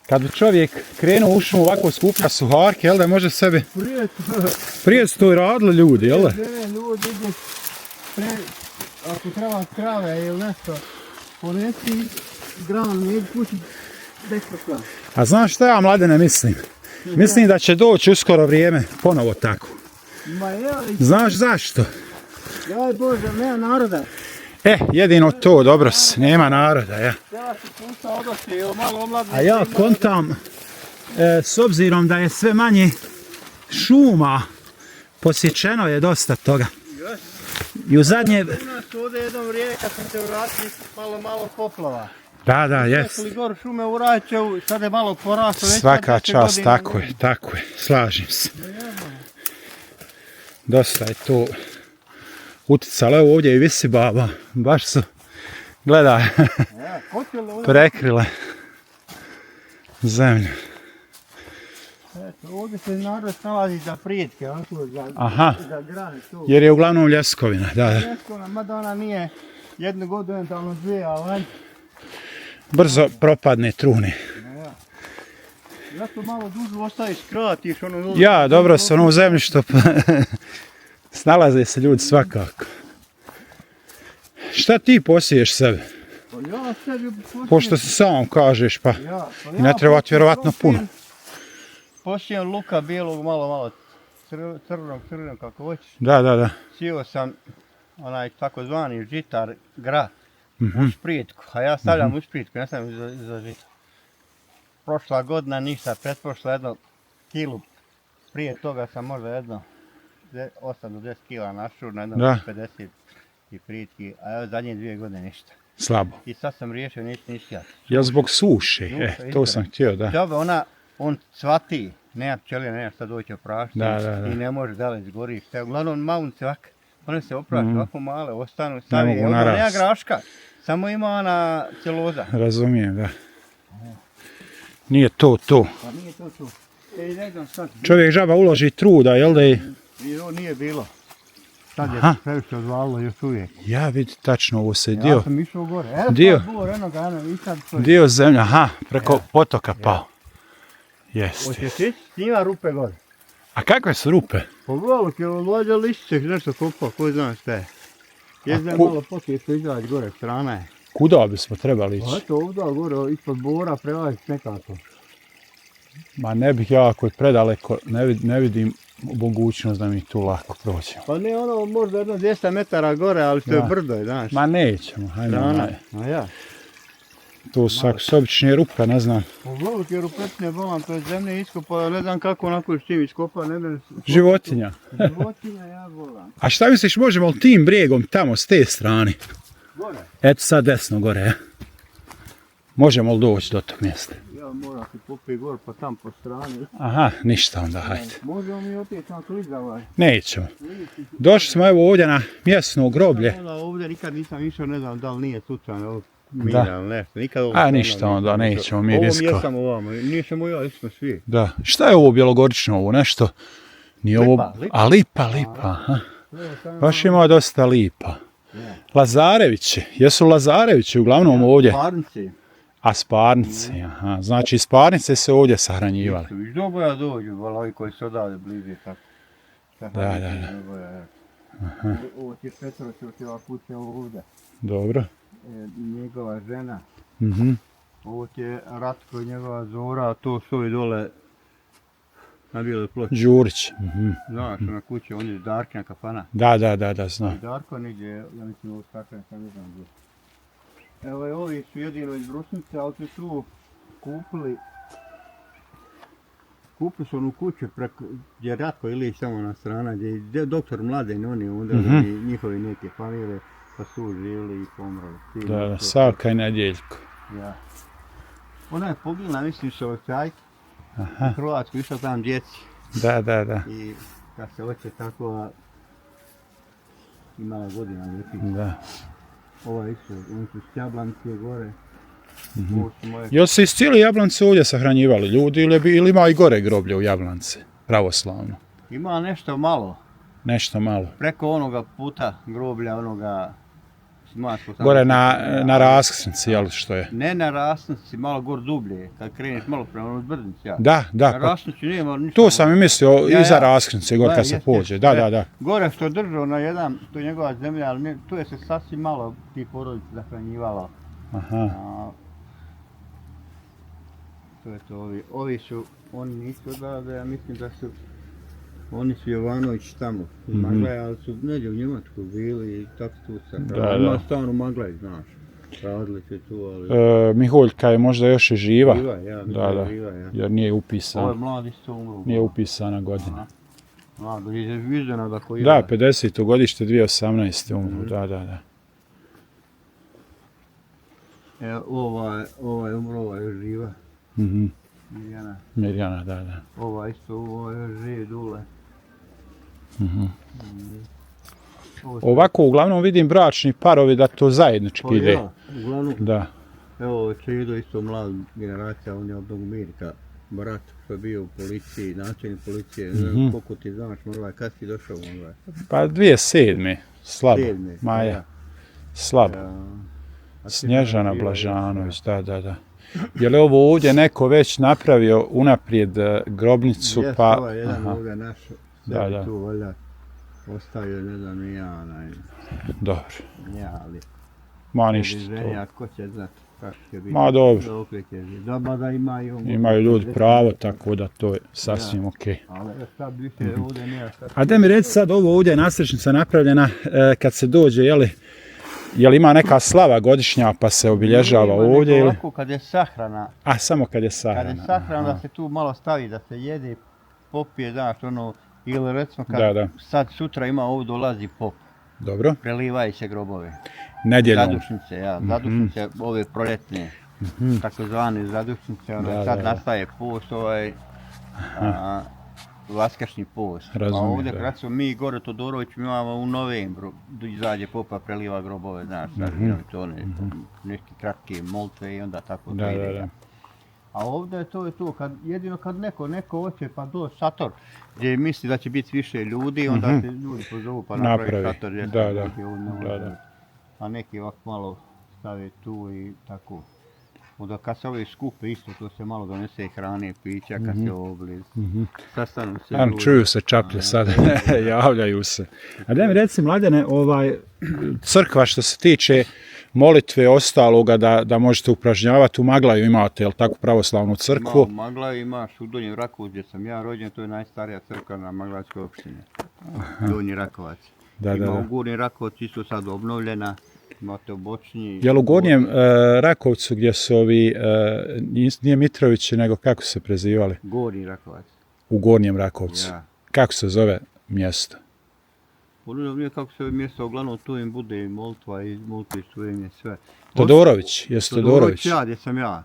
[SPEAKER 1] Kad bi čovjek krenuo u šumu ovako skuplja suharke, jel da može sebi... Prije su to i radili ljudi, jel da?
[SPEAKER 2] Ljudi idu, ako treba krave ili nešto, ponesi gran, nije kući besplatno.
[SPEAKER 1] A znaš šta ja, Mladene, mislim? Mislim da će doći uskoro vrijeme, ponovo tako. Znaš zašto?
[SPEAKER 2] Jaj Bože, nema naroda.
[SPEAKER 1] Jedino to, dobro, nema naroda, ja. A ja kontam, s obzirom da je sve manje šuma, posjećeno je dosta toga. I u zadnje...
[SPEAKER 2] U nas ovdje jedno vrijeme kad sam se vratili, malo poplava.
[SPEAKER 1] Da, jest.
[SPEAKER 2] Nekoli gor šume u Rajčevu, sad je malo poraslo.
[SPEAKER 1] Svaka čast, tako je, slažem se. Dosta je to uticala. Evo ovdje i visi baba. Baš su, gledaj, prekrile zemlju.
[SPEAKER 2] Eto, ovdje se narod nalazi za prijetke, za grane.
[SPEAKER 1] Jer je uglavnom ljeskovina, da.
[SPEAKER 2] Ljeskovina, mada ona nije jednu godinu, eventualno dvije, ali...
[SPEAKER 1] Brzo propadne truni.
[SPEAKER 2] Zato malo dužu ostaviš, kratiš ono...
[SPEAKER 1] Ja, dobro se ono u zemljištu, snalaze se ljudi svakako. Šta ti posiješ sebe?
[SPEAKER 2] Ja sebi posijem...
[SPEAKER 1] Pošto se sam kažeš, pa i ne treba ti vjerovatno puno.
[SPEAKER 2] Posijem luka bijelog, malo crnog, kako hoćeš.
[SPEAKER 1] Da.
[SPEAKER 2] Sio sam onaj takozvani žitar grad u špritku, a ja stavljam u špritku, ne stavljam za žitar. Prošla godina ništa, pretprošla jedno kilu, prije toga sam možda jedno 8 do 10 kila našao na jedno 50 i pritki, a evo zadnje 2 godine ništa.
[SPEAKER 1] Slabo.
[SPEAKER 2] I sad sam riješio, neću ništa.
[SPEAKER 1] Jel zbog suše? To sam htio, da.
[SPEAKER 2] Dobro, on cvati, nema pčelija, nema šta doći oprašiti i ne može dalje zgori. Uglavnom maun cvak, one se opraši ovako male, ostanu, stavi, nema graška, samo ima ona celoza.
[SPEAKER 1] Razumijem, da. Nije to.
[SPEAKER 2] Pa nije to. Ne znam sad.
[SPEAKER 1] Čovjek žaba uloži truda, jel da je...
[SPEAKER 2] Nije bilo. Sad je previše odvalilo još uvijek.
[SPEAKER 1] Ja vidi tačno ovo se dio.
[SPEAKER 2] Ja sam išao gore.
[SPEAKER 1] Dio zemlja, preko potoka pao. Jeste.
[SPEAKER 2] Hoćeš ići? Snima rupe gore.
[SPEAKER 1] A kakve su rupe?
[SPEAKER 2] Pogledalo ti ovo mlađa lišće, nešto kopao, ko zna šta je. Jezdem malo poslije što izaći gore, strana je.
[SPEAKER 1] Kuda bismo trebali ići?
[SPEAKER 2] Eto ovdje gore, ispod bora, prelaziti nekako.
[SPEAKER 1] Ma ne bih ja ako je predaleko, ne vidim mogućnost da mi tu lako prođemo.
[SPEAKER 2] Pa ne ono, možda jedno 200 metara gore, ali što je brdo je, znaš.
[SPEAKER 1] Ma nećemo, hajde.
[SPEAKER 2] Ma ja.
[SPEAKER 1] To su ako su obične rupe, ne znam.
[SPEAKER 2] Pogledaj ti rupetne volam, to je zemlje iskopao, ne znam kako onako s čim iskopao, ne znam.
[SPEAKER 1] Životinja.
[SPEAKER 2] Životinja ja volam.
[SPEAKER 1] A šta misliš, možemo li tim brijegom tamo s te strane?
[SPEAKER 2] Gore?
[SPEAKER 1] Eto sad desno gore, Možemo li doći do tog mjesta?
[SPEAKER 2] Ja moram ti popiti gore pa tam po strani.
[SPEAKER 1] Aha, ništa onda, hajde.
[SPEAKER 2] Možemo mi otići na klizavaj.
[SPEAKER 1] Nećemo. Došli smo evo ovdje na mjesno groblje.
[SPEAKER 2] Ovdje nikad nisam išao, ne znam da li nije slučajno mina ili nešto.
[SPEAKER 1] A ništa onda, nećemo mi risko.
[SPEAKER 2] Ovo jesam ovamo, nisam ja, smo svi.
[SPEAKER 1] Da. Šta je ovo bjelogorično, ovo nešto? Nije ovo... A lipa, aha. Baš ima dosta lipa. Lazarevići, jesu Lazarevići uglavnom ovdje?
[SPEAKER 2] Sparnici.
[SPEAKER 1] A sparnici, aha. Znači sparnice se ovdje sahranjivali.
[SPEAKER 2] Iz Doboja dođu, ovi koji su odavde bliže tako.
[SPEAKER 1] Da.
[SPEAKER 2] Ovo ti je Petrović, ovo ti je ova kuća ovdje.
[SPEAKER 1] Dobro.
[SPEAKER 2] Njegova žena. Ovo ti je Ratko i njegova Zora, a to su ovi dole na Bijeloj ploči.
[SPEAKER 1] Đurić.
[SPEAKER 2] Znaš, na kući, on je Darkina kafana.
[SPEAKER 1] Da, znam.
[SPEAKER 2] Darko negdje, ja mislim ovo stakljena, sam ne znam gdje. Evo, ovi su jedino iz Brusnice, ali su tu kupili su onu kuću gdje je Ratko Ilić samo na strana, gdje je doktor Mladen, oni onda njihovi neke familije, pa su živjeli i pomrali.
[SPEAKER 1] Da, Savka i Nedjeljko.
[SPEAKER 2] Ja. Ona je poginula, mislim, što je Čajki. U Hrvatsku išla tam djeci.
[SPEAKER 1] Da.
[SPEAKER 2] I kad se hoće tako, imala godina lijepih.
[SPEAKER 1] Da.
[SPEAKER 2] Ova isto, oni su s Jablanice gore.
[SPEAKER 1] Jel se iz cijeli Jablanice ovdje sahranjivali ljudi ili ima i gore groblje u Jablanice, pravoslavno?
[SPEAKER 2] Ima nešto malo.
[SPEAKER 1] Nešto malo.
[SPEAKER 2] Preko onoga puta groblja, onoga...
[SPEAKER 1] Gore na raskrsnici, jel što je?
[SPEAKER 2] Ne na raskrsnici, malo gore dublje, kad kreneš malo prema Zbrdnici.
[SPEAKER 1] Da.
[SPEAKER 2] Na raskrsnici nema ništa.
[SPEAKER 1] To sam i mislio, iza raskrsnice, gore kad se pođe, da.
[SPEAKER 2] Gore što je držao na jedan, to je njegova zemlja, ali tu je se sasvim malo tih porodica zahranjivalo.
[SPEAKER 1] Aha.
[SPEAKER 2] To je to, ovi su, oni nisu odavde, ja mislim da su, oni su Jovanović tamo, Maglaj, ali su negdje u Njemačku bili i tako tu sad. Ima stvarno Maglaj, znaš, radili se tu, ali...
[SPEAKER 1] Miholjka je možda još i živa.
[SPEAKER 2] Živa, ja.
[SPEAKER 1] Jer nije upisana.
[SPEAKER 2] Ovo je mlad isto umro.
[SPEAKER 1] Nije upisana godina.
[SPEAKER 2] Mlado, je viđena da koji...
[SPEAKER 1] Da, 50. godište 2018. umro, da.
[SPEAKER 2] Ova je umro, ova je živa.
[SPEAKER 1] Mirjana, da.
[SPEAKER 2] Ova isto, ovo je živ dule.
[SPEAKER 1] Ovako uglavnom vidim bračni parovi da to zajednički
[SPEAKER 2] Pa
[SPEAKER 1] ide.
[SPEAKER 2] ja, uglavnom,
[SPEAKER 1] Da.
[SPEAKER 2] evo Čedo isto mlada generacija, on je od Mirka, brat što je bio u policiji, načelnik policije, koliko ti znaš, Morvaj, kad si došao u Morvaj?
[SPEAKER 1] Pa 2007. Slabo.
[SPEAKER 2] 7.
[SPEAKER 1] Maja. Slabo.
[SPEAKER 2] A ti
[SPEAKER 1] Snježana
[SPEAKER 2] znaš, bio je,
[SPEAKER 1] Blažanović, da. Je li ovo ovdje neko već napravio unaprijed grobnicu,
[SPEAKER 2] Jes,
[SPEAKER 1] pa...
[SPEAKER 2] ovaj jedan
[SPEAKER 1] Aha,
[SPEAKER 2] ovdje naš,
[SPEAKER 1] Da,
[SPEAKER 2] sebi
[SPEAKER 1] da.
[SPEAKER 2] tu valjda ostavio, ne znam ni ja,
[SPEAKER 1] dobro.
[SPEAKER 2] ali
[SPEAKER 1] Ma ništa
[SPEAKER 2] ženja,
[SPEAKER 1] to.
[SPEAKER 2] ko će znat kako će biti.
[SPEAKER 1] Ma dobro.
[SPEAKER 2] Dokle će biti. Da, mada imaju...
[SPEAKER 1] Imaju ljudi pravo, tako da to je sasvim okej.
[SPEAKER 2] Ali sad više ovdje nema šta.
[SPEAKER 1] A da mi reci sad, ovo ovdje je nadstrešnica napravljena kad se dođe, je li ima neka slava godišnja pa se obilježava
[SPEAKER 2] Nema,
[SPEAKER 1] ovdje
[SPEAKER 2] nego
[SPEAKER 1] ili?
[SPEAKER 2] ovako kad je sahrana,
[SPEAKER 1] A, samo kad je sahrana.
[SPEAKER 2] kad je sahrana
[SPEAKER 1] aha.
[SPEAKER 2] da se tu malo stavi, da se jede, popije, znaš, ono, ili recimo kad
[SPEAKER 1] Da.
[SPEAKER 2] sad sutra ima ovdje dolazi pop,
[SPEAKER 1] Dobro.
[SPEAKER 2] prelivaju se grobove.
[SPEAKER 1] Nedjeljom.
[SPEAKER 2] Zadušnice, zadušnice ove proljetne, takozvane zadušnice,
[SPEAKER 1] Da,
[SPEAKER 2] sad
[SPEAKER 1] da.
[SPEAKER 2] nastaje post vaskršnji post.
[SPEAKER 1] Razumijem,
[SPEAKER 2] A ovdje,
[SPEAKER 1] da.
[SPEAKER 2] recimo mi gore Todorović, mi imamo u novembru, izađe popa, preliva grobove, znaš, to neki kratke molitve i onda tako to ide.
[SPEAKER 1] Da.
[SPEAKER 2] A ovdje to je to, jedino kad neko hoće pa doći šator, gdje misli da će biti više ljudi, onda se ljudi pozovu pa napravi šator. Gdje
[SPEAKER 1] Da.
[SPEAKER 2] neki ovdje ne može. A neki ovako malo stave tu i tako. Onda kad se ove skupe isto, to se malo donese hrane, pića, kad se obliz. Sastanu se
[SPEAKER 1] Naravno,
[SPEAKER 2] ljudi.
[SPEAKER 1] čuju se čaplje sad, javljaju se. A da mi reci, Mladene, crkva što se tiče molitve ostaloga da možete upražnjavati, u Maglaju imate, jel tako, pravoslavnu crkvu?
[SPEAKER 2] Ima u Maglaju, imaš u Donjem Rakovcu gdje sam ja rođen, to je najstarija crkva na Maglajskoj opštini. Donji Rakovac. Ima u Gornjem Rakovcu isto sad obnovljena, imate u Bočnji.
[SPEAKER 1] Jel u Gornjem Rakovcu gdje su ovi, nije Mitrovići, nego kako su se prezivali?
[SPEAKER 2] Gornji Rakovac.
[SPEAKER 1] U Gornjem Rakovcu.
[SPEAKER 2] Ja.
[SPEAKER 1] Kako se zove mjesto?
[SPEAKER 2] Ono nije kako se mjesto, uglavnom tu im bude i molitva i molitve su im je sve.
[SPEAKER 1] Todorović, jesu Todorović?
[SPEAKER 2] Ja, gdje sam ja.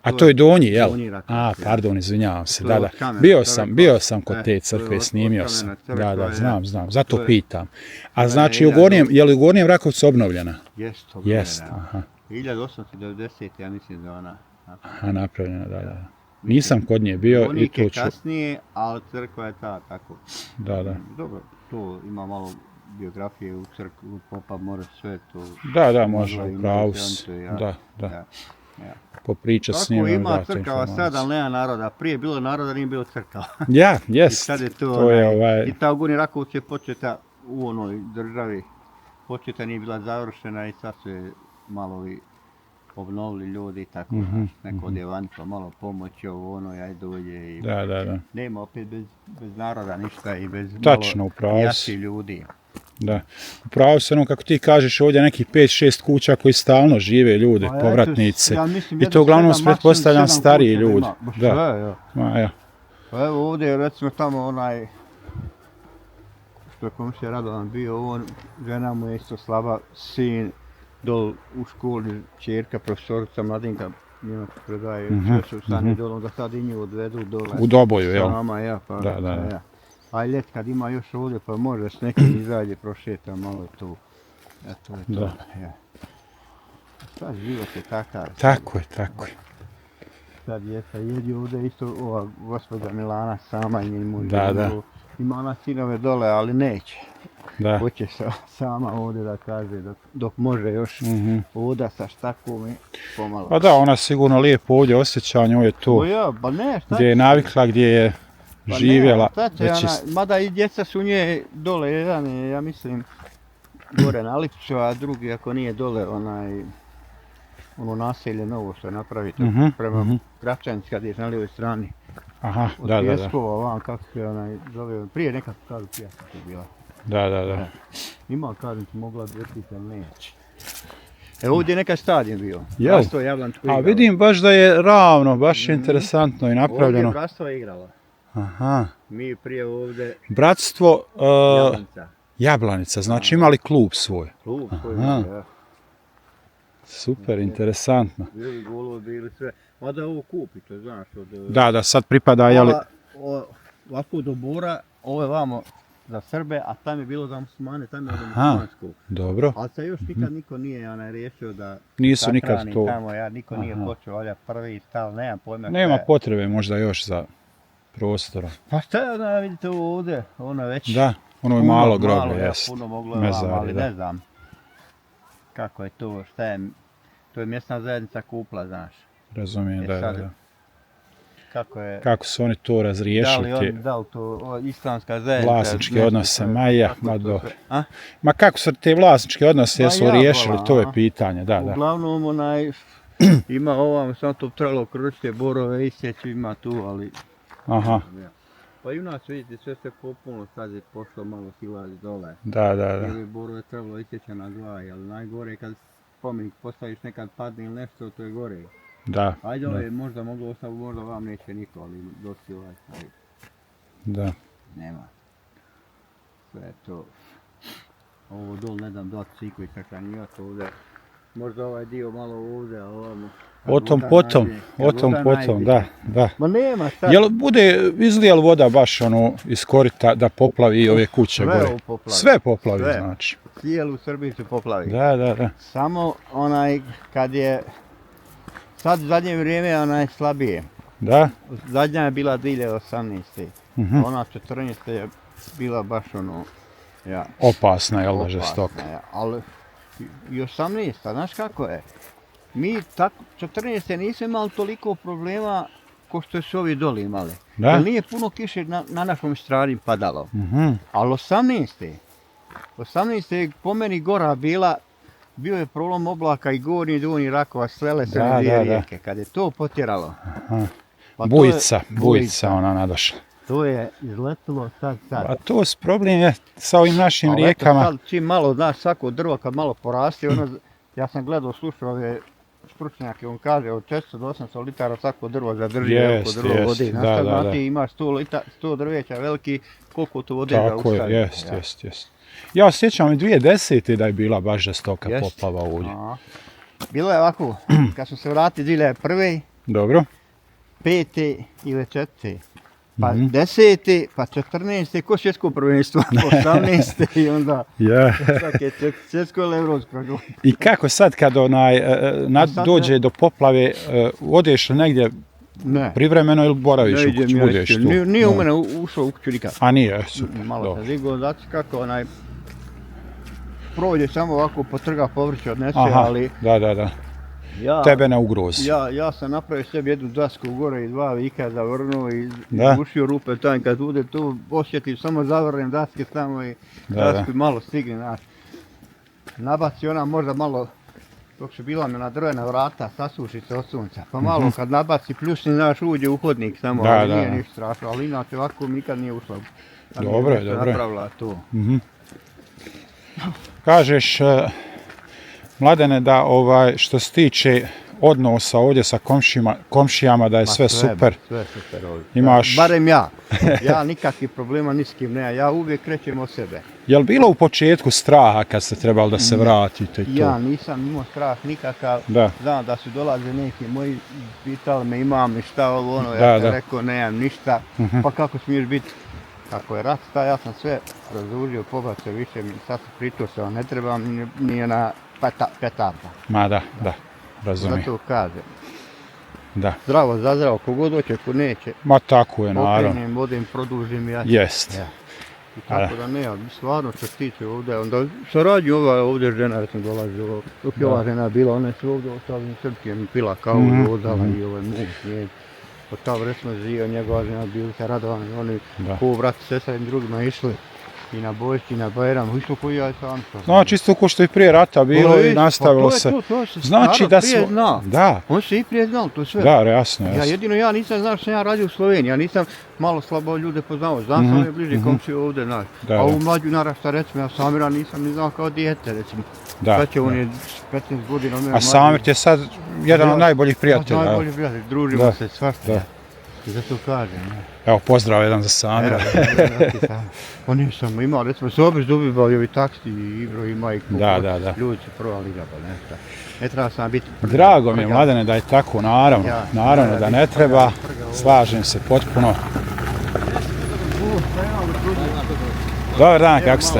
[SPEAKER 1] A to je Donji, jel?
[SPEAKER 2] Donji Rakovac,
[SPEAKER 1] A, pardon, izvinjavam se,
[SPEAKER 2] To je
[SPEAKER 1] da.
[SPEAKER 2] od kamena
[SPEAKER 1] Bio
[SPEAKER 2] crkva.
[SPEAKER 1] sam kod te
[SPEAKER 2] To je
[SPEAKER 1] crkve,
[SPEAKER 2] od
[SPEAKER 1] snimio
[SPEAKER 2] kamena
[SPEAKER 1] sam.
[SPEAKER 2] crkva,
[SPEAKER 1] Da,
[SPEAKER 2] ja.
[SPEAKER 1] znam, zato
[SPEAKER 2] To je-
[SPEAKER 1] pitam. A
[SPEAKER 2] je
[SPEAKER 1] znači,
[SPEAKER 2] hiljadu-
[SPEAKER 1] je li u Gornjem Rakovcu obnovljena?
[SPEAKER 2] Jest,
[SPEAKER 1] Jest,
[SPEAKER 2] obnovljena.
[SPEAKER 1] aha.
[SPEAKER 2] 1890, ja mislim da ona.
[SPEAKER 1] Aha, napravljena, da. Nisam kod nje bio i
[SPEAKER 2] Onik
[SPEAKER 1] to
[SPEAKER 2] je
[SPEAKER 1] ću.
[SPEAKER 2] kasnije, ali crkva je ta, tako.
[SPEAKER 1] Da.
[SPEAKER 2] Dobro, to ima malo biografije u crkvu, popa mora sve to.
[SPEAKER 1] Da, može,
[SPEAKER 2] Možda
[SPEAKER 1] u pravu
[SPEAKER 2] imati
[SPEAKER 1] si.
[SPEAKER 2] on to, ja.
[SPEAKER 1] Da.
[SPEAKER 2] Ja.
[SPEAKER 1] Popričat s
[SPEAKER 2] Tako
[SPEAKER 1] njim.
[SPEAKER 2] ima
[SPEAKER 1] dati
[SPEAKER 2] crkava sad,
[SPEAKER 1] informaciju.
[SPEAKER 2] ali nema naroda. Prije je bilo naroda, nije bilo crkava.
[SPEAKER 1] Ja,
[SPEAKER 2] I
[SPEAKER 1] jest.
[SPEAKER 2] sad je to,
[SPEAKER 1] To je
[SPEAKER 2] i ta u Gornji Rakovcu je početa u onoj državi. Početa nije bila završena i sad su je malo i obnovili ljudi i tako. Neko od Evanča malo pomoći ovo ono, aj dođe i
[SPEAKER 1] Da.
[SPEAKER 2] nema opet bez naroda ništa i bez
[SPEAKER 1] Tačno,
[SPEAKER 2] malo
[SPEAKER 1] upravo si.
[SPEAKER 2] jači ljudi.
[SPEAKER 1] Da. Upravo se ono, kako ti kažeš, ovdje nekih 5-6 kuća koji stalno žive ljudi,
[SPEAKER 2] Pa eto,
[SPEAKER 1] povratnici.
[SPEAKER 2] ja mislim,
[SPEAKER 1] I to uglavnom
[SPEAKER 2] 7,
[SPEAKER 1] pretpostavljam
[SPEAKER 2] maksimum 7
[SPEAKER 1] stariji
[SPEAKER 2] kuća da
[SPEAKER 1] ljudi.
[SPEAKER 2] ima. Baš
[SPEAKER 1] Da.
[SPEAKER 2] sve, ja.
[SPEAKER 1] Ma, ja.
[SPEAKER 2] Pa evo ovdje je recimo tamo onaj što je komšija Radovan bio, on, žena mu je isto slaba, sin dol u školi, čerka, profesorica, mladinka, njima predaje, sve su stani dol, onda sad i nju odvedu dole.
[SPEAKER 1] U Doboju, jel?
[SPEAKER 2] Sama, ja, pa.
[SPEAKER 1] Da.
[SPEAKER 2] Ja. A ljet kad ima još ovdje, pa može s nekim izađe, prošeta malo tu. Eto je to,
[SPEAKER 1] Da.
[SPEAKER 2] ja. Sad život je takav.
[SPEAKER 1] Tako je.
[SPEAKER 2] Sad djeca jedi ovdje isto ova gospođa Milana sama i njen muž.
[SPEAKER 1] Da.
[SPEAKER 2] Ima ona sinove dole, ali neće.
[SPEAKER 1] Da.
[SPEAKER 2] Hoće sama ovdje da kaže dok može još ovdje sa štakom i pomalo.
[SPEAKER 1] Pa da, ona sigurno lijepo ovdje osjeća, njoj je to
[SPEAKER 2] O ja, pa ne, šta
[SPEAKER 1] gdje je navikla, gdje je
[SPEAKER 2] pa
[SPEAKER 1] živjela.
[SPEAKER 2] Ne, šta će
[SPEAKER 1] već
[SPEAKER 2] ona, mada i djeca su nje dole, jedan je, ja mislim, gore na Lipću, a drugi ako nije dole, ono naselje novo što je napravito prema Gračanjska gdje je na lijevoj strani.
[SPEAKER 1] Aha,
[SPEAKER 2] Od
[SPEAKER 1] da.
[SPEAKER 2] Pjeskova, van kako se zove, prije nekako kažu Pjeska je bila.
[SPEAKER 1] Da.
[SPEAKER 2] Ima, kažem ti, mogla biti, ali neće. Evo ovdje je neka stadion bio.
[SPEAKER 1] Jel?
[SPEAKER 2] Bratstvo Jablančko
[SPEAKER 1] A
[SPEAKER 2] igralo.
[SPEAKER 1] vidim baš da je ravno, baš je interesantno i
[SPEAKER 2] Ovdje je
[SPEAKER 1] napravljeno.
[SPEAKER 2] bratstvo igralo.
[SPEAKER 1] Aha.
[SPEAKER 2] Mi prije ovdje
[SPEAKER 1] Bratstvo
[SPEAKER 2] Jablanca.
[SPEAKER 1] Jablanica, znači imali klub svoj.
[SPEAKER 2] Klub koji
[SPEAKER 1] Aha.
[SPEAKER 2] je, ja.
[SPEAKER 1] Super, interesantno.
[SPEAKER 2] Bili golovi, bili sve. Mada ovo kupi, to znaš. Od,
[SPEAKER 1] Da, sad pripada, jeli...
[SPEAKER 2] ovako do Bora, ove vamo za Srbe, a tam je bilo za muslimane, tam je za
[SPEAKER 1] Aha,
[SPEAKER 2] muslimansku.
[SPEAKER 1] dobro.
[SPEAKER 2] Ali se još nikad niko nije riješio da
[SPEAKER 1] Nisu nikad
[SPEAKER 2] sahrani
[SPEAKER 1] to.
[SPEAKER 2] tamo, niko nije
[SPEAKER 1] Aha.
[SPEAKER 2] počeo, valjda prvi stal, nemam pojma
[SPEAKER 1] Nema
[SPEAKER 2] šta je.
[SPEAKER 1] potrebe možda još za prostora.
[SPEAKER 2] Pa šta je ona, vidite ovo ovdje, ona već...
[SPEAKER 1] Da, ono je
[SPEAKER 2] puno,
[SPEAKER 1] malo groblje, jest.
[SPEAKER 2] Puno moglo je
[SPEAKER 1] Mezari,
[SPEAKER 2] vama, ali
[SPEAKER 1] da.
[SPEAKER 2] ne znam kako je to, šta je, to je mjesna zajednica kupla, znaš.
[SPEAKER 1] Razumijem, da,
[SPEAKER 2] sad,
[SPEAKER 1] da.
[SPEAKER 2] Kako je,
[SPEAKER 1] Kako su oni to
[SPEAKER 2] da
[SPEAKER 1] razriješili,
[SPEAKER 2] li,
[SPEAKER 1] te
[SPEAKER 2] da li to islamska zajednica...
[SPEAKER 1] vlasničke
[SPEAKER 2] nešto
[SPEAKER 1] odnose,
[SPEAKER 2] sve,
[SPEAKER 1] ma ja,
[SPEAKER 2] kako
[SPEAKER 1] ma
[SPEAKER 2] to
[SPEAKER 1] dobro.
[SPEAKER 2] sve- A?
[SPEAKER 1] Ma kako su te vlasničke odnose,
[SPEAKER 2] Ma
[SPEAKER 1] jesu
[SPEAKER 2] ja
[SPEAKER 1] riješili,
[SPEAKER 2] volam,
[SPEAKER 1] to je
[SPEAKER 2] a.
[SPEAKER 1] pitanje, da, da.
[SPEAKER 2] Uglavnom ima ovam, samo to trebalo kročiti borove isjeći, ima tu, ali...
[SPEAKER 1] Aha,
[SPEAKER 2] Pa i u nas vidite, sve se popuno, sad je pošlo malo silazi dole.
[SPEAKER 1] da, da, da.
[SPEAKER 2] Ili borove trebalo isjeći na dva, ali najgore je kad spomenik postaviš nekad padne ili nešto, to je gore.
[SPEAKER 1] Da,
[SPEAKER 2] Ajde,
[SPEAKER 1] da,
[SPEAKER 2] ovo je možda moglo ostati, možda vam neće niko, ali dosti ovaj stvari
[SPEAKER 1] da.
[SPEAKER 2] nema. Sve je to. Ovo dol ne dam dati ciku i sakranjivati ovdje. Možda ovaj dio malo ovdje, a ovamo. kad
[SPEAKER 1] O tom
[SPEAKER 2] voda
[SPEAKER 1] potom,
[SPEAKER 2] najde,
[SPEAKER 1] o
[SPEAKER 2] kad
[SPEAKER 1] tom
[SPEAKER 2] voda
[SPEAKER 1] potom,
[SPEAKER 2] najde.
[SPEAKER 1] da, da.
[SPEAKER 2] Ma nema šta.
[SPEAKER 1] Jel bude, izlije li voda baš ono iz korita da poplavi ove kuće
[SPEAKER 2] Sve
[SPEAKER 1] gore?
[SPEAKER 2] ovo poplavi.
[SPEAKER 1] Sve poplavi,
[SPEAKER 2] Sve.
[SPEAKER 1] znači.
[SPEAKER 2] Cijelu Srbiju se poplavi.
[SPEAKER 1] Da, da, da.
[SPEAKER 2] Samo kad je, sad zadnje vrijeme slabije.
[SPEAKER 1] Da?
[SPEAKER 2] Zadnja je bila 2018.
[SPEAKER 1] Mhm.
[SPEAKER 2] Ona 14. je bila baš
[SPEAKER 1] Opasna, jel da,
[SPEAKER 2] opasna,
[SPEAKER 1] žestoka.
[SPEAKER 2] ali i 18. Znaš kako je? Mi tako 14. nismo imali toliko problema ko što su ovi doli imali.
[SPEAKER 1] Da?
[SPEAKER 2] Jer nije puno kiše na našom strani padalo.
[SPEAKER 1] Mhm.
[SPEAKER 2] Ali 18. je po meni gora bila, bio je prolom oblaka i gornji i donji rakova, slele se
[SPEAKER 1] Da,
[SPEAKER 2] na dvije
[SPEAKER 1] da, da.
[SPEAKER 2] rijeke. Kad je to potjeralo,
[SPEAKER 1] Aha.
[SPEAKER 2] pa to
[SPEAKER 1] Bujica ona nadošla.
[SPEAKER 2] to je izletilo sad.
[SPEAKER 1] A to s problem je sa ovim našim
[SPEAKER 2] Ali eto,
[SPEAKER 1] rijekama.
[SPEAKER 2] sad, čim malo, znaš, svako drvo kad malo poraste, ja sam gledao, slušao ove stručnjake, on kaže od 400 do 800 litara svako drvo zadrži,
[SPEAKER 1] Jest,
[SPEAKER 2] veliko drvo
[SPEAKER 1] jest,
[SPEAKER 2] vode. Znaš
[SPEAKER 1] da,
[SPEAKER 2] kad
[SPEAKER 1] da, da.
[SPEAKER 2] znate, imaš 100 drveća veliki, koliko to vode
[SPEAKER 1] Tako je,
[SPEAKER 2] zaustavi.
[SPEAKER 1] jest. Ja sjećam i 2010. da je bila baš žestoka
[SPEAKER 2] Jest.
[SPEAKER 1] poplava ovdje.
[SPEAKER 2] Aha. Bilo je ovako, kad smo se vratili 2001.
[SPEAKER 1] Dobro?
[SPEAKER 2] 5. ili 4. Pa
[SPEAKER 1] Mhm.
[SPEAKER 2] 10. pa 14. ko svjetsko prvenstvo, 18. i onda
[SPEAKER 1] Je.
[SPEAKER 2] svake svjetsko ili evropsko.
[SPEAKER 1] I kako sad kad
[SPEAKER 2] Sad
[SPEAKER 1] dođe do poplave, odeš li negdje
[SPEAKER 2] Ne.
[SPEAKER 1] privremeno ili boraviš
[SPEAKER 2] Ne
[SPEAKER 1] u
[SPEAKER 2] idem
[SPEAKER 1] kući,
[SPEAKER 2] ja
[SPEAKER 1] budeš
[SPEAKER 2] isto.
[SPEAKER 1] tu?
[SPEAKER 2] Nije u
[SPEAKER 1] No.
[SPEAKER 2] mene ušao u kuću nikad.
[SPEAKER 1] A nije, super,
[SPEAKER 2] Malo
[SPEAKER 1] dobro.
[SPEAKER 2] sam digao, znači kako prođe samo ovako potrga povrće odnese,
[SPEAKER 1] Aha,
[SPEAKER 2] ali
[SPEAKER 1] da.
[SPEAKER 2] ja,
[SPEAKER 1] Tebe ne ugrozi.
[SPEAKER 2] ja sam napravio sebi jednu dasku gore i 2 vika zavrnuo i
[SPEAKER 1] Da.
[SPEAKER 2] ušio rupe tam, kad bude tu osjetim, samo zavrnem daske tamo i
[SPEAKER 1] Da,
[SPEAKER 2] dasku i malo stigne, znaš. Nabaci ona možda malo, dok su bila me na drvena vrata, sasuši se od sunca, pa malo kad nabaci pljusni, znaš, uđe u hodnik samo,
[SPEAKER 1] Da,
[SPEAKER 2] ali
[SPEAKER 1] da.
[SPEAKER 2] nije ništa strašno, ali inače ovako nikad nije ušla. Kad mi
[SPEAKER 1] Dobro je,
[SPEAKER 2] nešto
[SPEAKER 1] dobro je.
[SPEAKER 2] napravila to.
[SPEAKER 1] Mhm. Kažeš, Mladene, da što se tiče odnosa ovdje sa komšijama, da je sve super.
[SPEAKER 2] Sve super ovdje.
[SPEAKER 1] Imaš-
[SPEAKER 2] Barem ja. Ja nikakvih problema ni s kim nema. Ja uvijek krećem od sebe.
[SPEAKER 1] Jel bilo u početku straha kad ste trebali da se vratite i to?
[SPEAKER 2] Ja nisam imao strah nikakav.
[SPEAKER 1] Da.
[SPEAKER 2] Znam da su dolaze neki moji, pitali me imam li šta ovo ono.
[SPEAKER 1] Da,
[SPEAKER 2] Ja sam
[SPEAKER 1] da.
[SPEAKER 2] rekao nemam ništa. Pa kako smiješ biti? Kako je rat, ja sam sve razužio, pobacio više, sad se prituo se, ne trebam ni na petarda.
[SPEAKER 1] Ma da, razumijem.
[SPEAKER 2] Zato kažem.
[SPEAKER 1] Da.
[SPEAKER 2] Zdravo za zdravo, kogod hoće, ko neće.
[SPEAKER 1] Ma tako je, naravno.
[SPEAKER 2] Okrenem, vodim, produžim ja.
[SPEAKER 1] Jest.
[SPEAKER 2] Ja. I tako da ne, stvarno što se tiče ovdje, onda sarađu ova ovdje žena, recimo dolazi ovo, dok je ova žena bila, ona se ovdje ostavim srpskim pila kavu, vodala i ovaj muž njen. Od tamo recimo živio njegova žena, bili se radovani, oni ko brat i sestra i drugima išli i na Božić i na Bajram, isto koji ja sam.
[SPEAKER 1] Znači isto ko što je prije rata bilo i nastavilo se.
[SPEAKER 2] To se
[SPEAKER 1] Znači da smo...
[SPEAKER 2] zna.
[SPEAKER 1] Da,
[SPEAKER 2] On se i prije znao to sve.
[SPEAKER 1] da, jasno.
[SPEAKER 2] Ja nisam znao što sam ja radio u Sloveniji, ja nisam malo slabo ljude poznao, znam sam je bliže komšiju ovdje, znaš. A u mlađu narašta, recimo, ja Samira nisam ni znao kao dijete, recimo. Sad će on je 15 godina.
[SPEAKER 1] A Samir je sad jedan od najboljih prijatelja.
[SPEAKER 2] Najboljih prijatelja, družimo se svašta. I zato kažem.
[SPEAKER 1] Evo, pozdrav jedan za Samira.
[SPEAKER 2] Oni sam imao, recimo, Sobić dobivali ovi taksi i Ibro i Majko.
[SPEAKER 1] Da.
[SPEAKER 2] Ljudi su prva liga, pa nešto. Ne treba sam biti...
[SPEAKER 1] Drago mi je, Mladene, da je tako, naravno. Naravno da ne treba, slažem se potpuno. Dobar dan, kako ste?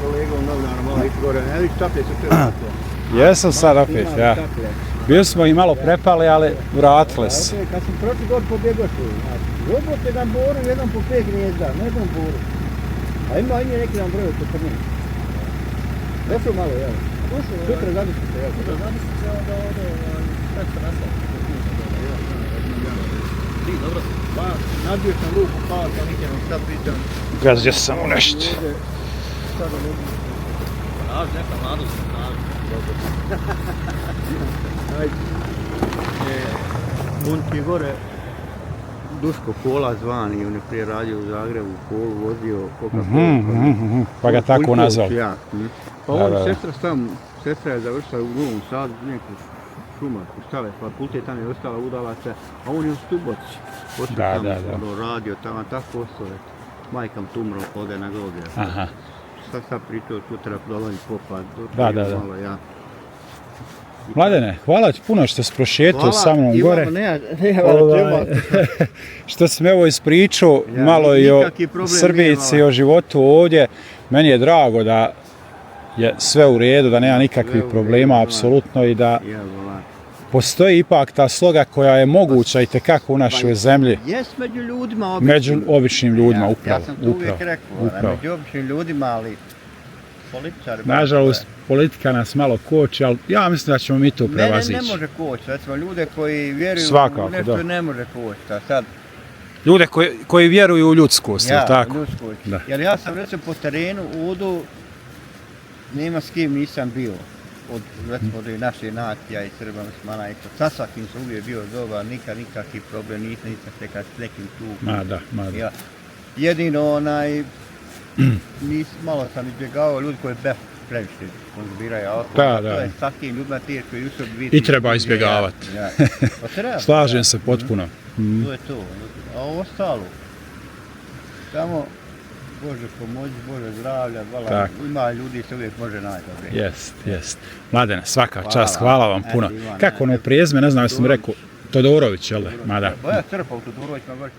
[SPEAKER 2] Kolegom novinarom malo izgore, ne viš čaplje su sve.
[SPEAKER 1] Jesam sad opet, ja. Bili smo i malo prepali, ali vratili se.
[SPEAKER 2] Kad sam prošli god pobjegao tu, robote na boru, jedan po 5 gnjezda, ne znam boru. A ima i neki nam broj od 14. Došao malo, jel? Sutra zamislite, jel? Sutra zamislite da ovdje, kako se nastavite? Ti, dobro. Pa, nadbio sam ruku, pao sam nikjedom, šta pričam.
[SPEAKER 1] Gazio sam u nešto.
[SPEAKER 2] Naš neka mladost, Ajde. Bunti gore, Duško Kola zvani, on je prije radio u Zagrebu, Kolu vozio Coca-Cola.
[SPEAKER 1] Pa ga tako nazvali.
[SPEAKER 2] Ja. Pa on sestra je završila u Novom Sadu, neku šumarsku, stale fakultet, tam je ostala udala se, a on je u Stuboci.
[SPEAKER 1] Da.
[SPEAKER 2] Radio tamo, tako ostao, majkam tumro, ode na groblje.
[SPEAKER 1] Aha.
[SPEAKER 2] Sad pričao, sutra dolazim popa,
[SPEAKER 1] Da.
[SPEAKER 2] malo ja.
[SPEAKER 1] Mladene, hvala ti puno što si prošetao sa mnom gore. Što si me ovo ispričao, malo i o Srbijici, o životu ovdje. Meni je drago da je sve u redu, da nema nikakvih problema, apsolutno, i da postoji ipak ta sloga koja je moguća i tekako u našoj zemlji.
[SPEAKER 2] Jest među ljudima,
[SPEAKER 1] među običnim ljudima, upravo.
[SPEAKER 2] Ja sam to uvijek rekao, među običnim ljudima, ali političari...
[SPEAKER 1] Nažalost, politika nas malo koči, ali ja mislim da ćemo mi to prevazići.
[SPEAKER 2] Ne može koči, recimo ljude koji vjeruju u nešto ne može koči. Sad,
[SPEAKER 1] ljude koji vjeruju u ljudskost, je li tako?
[SPEAKER 2] Ljudskost. Jer ja sam recimo po terenu u Udu, nema s kim nisam bio. Recimo od naše nacija i Srba muslimana i to. Sa svakim sam uvijek bio dobar, nikakvi problem, nisam tekao s nekim tu.
[SPEAKER 1] Ma da.
[SPEAKER 2] Jedino malo sam izbjegavao ljudi koji previše konzumiraju alkohol. To je s takvim ljudima teško i usob biti.
[SPEAKER 1] I treba izbjegavati. Slažem se potpuno.
[SPEAKER 2] To je to. A ostalo, samo Bože pomoći, Bože zdravlja, ima ljudi se uvijek može naći.
[SPEAKER 1] Jest. Mladene, svaka čast, hvala vam puno. Kako ono prijezme, ne znam, jesi mi rekao, Todorović, jel da? Ma da.
[SPEAKER 2] Boja Crpov, Todorović, ma baš